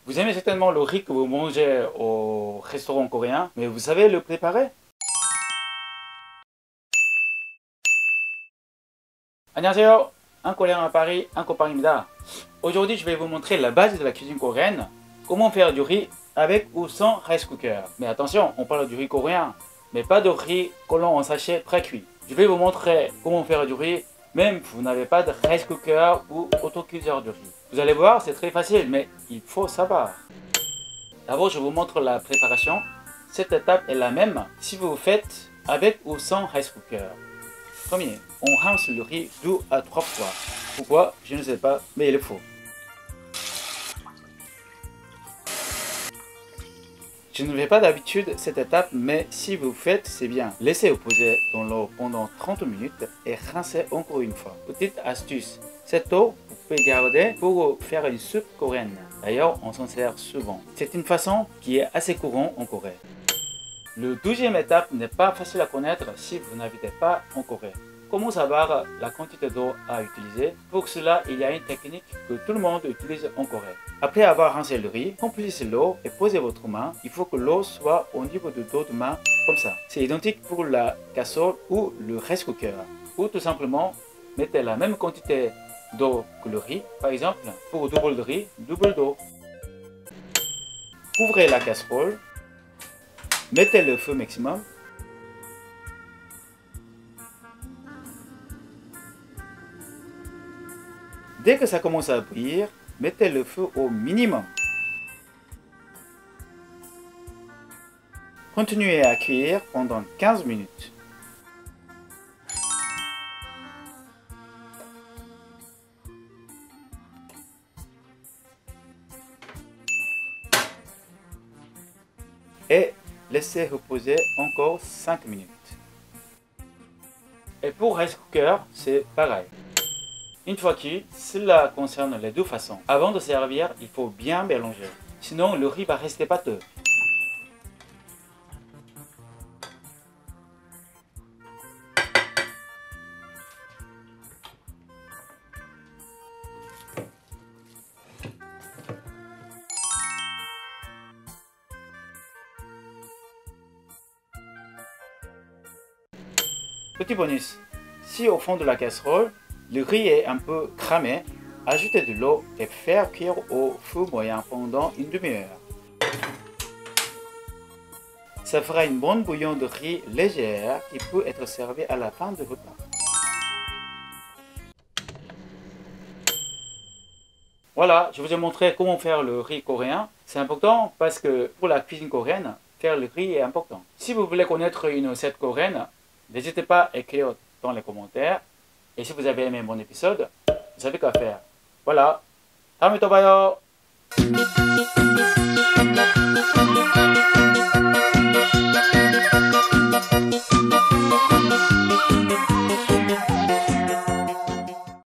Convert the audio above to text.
Vous aimez certainement le riz que vous mangez au restaurant coréen, mais vous savez le préparer? 안녕하세요. Un Coréen à Paris, un copain입니다. Aujourd'hui, je vais vous montrer la base de la cuisine coréenne, comment faire du riz avec ou sans rice cooker. Mais attention, on parle du riz coréen, mais pas de riz collant en sachet pré-cuit. Je vais vous montrer comment faire du riz, même si vous n'avez pas de rice cooker ou autocuiseur de riz. Vous allez voir, c'est très facile, mais il faut savoir. D'abord, je vous montre la préparation. Cette étape est la même si vous faites avec ou sans rice cooker. Premier, on rince le riz 2 à 3 fois. Pourquoi? Je ne sais pas, mais il faut. Je ne fais pas d'habitude cette étape, mais si vous faites, c'est bien. Laissez reposer dans l'eau pendant 30 minutes et rincez encore une fois. Petite astuce, cette eau, vous pouvez garder pour faire une soupe coréenne. D'ailleurs, on s'en sert souvent. C'est une façon qui est assez courante en Corée. La deuxième étape n'est pas facile à connaître si vous n'habitez pas en Corée. Comment savoir la quantité d'eau à utiliser? Pour cela, il y a une technique que tout le monde utilise en Corée. Après avoir rincé le riz, remplissez l'eau et posez votre main. Il faut que l'eau soit au niveau de dos de main, comme ça. C'est identique pour la casserole ou le rice cooker. Ou tout simplement, mettez la même quantité d'eau que le riz. Par exemple, pour double de riz, double d'eau. Couvrez la casserole. Mettez le feu maximum. Dès que ça commence à bouillir, mettez le feu au minimum. Continuez à cuire pendant 15 minutes. Et laissez reposer encore 5 minutes. Et pour rice cooker, c'est pareil. Une fois cuit, cela concerne les deux façons. Avant de servir, il faut bien mélanger. Sinon, le riz va rester pâteux. Petit bonus, si au fond de la casserole, le riz est un peu cramé, ajoutez de l'eau et faire cuire au feu moyen pendant une demi-heure. Ça fera une bonne bouillon de riz légère qui peut être servi à la fin du repas. Voilà, je vous ai montré comment faire le riz coréen. C'est important parce que pour la cuisine coréenne, faire le riz est important. Si vous voulez connaître une recette coréenne, n'hésitez pas à écrire dans les commentaires. Et si vous avez aimé mon épisode, vous savez quoi faire. Voilà. 다음에 또 봐요.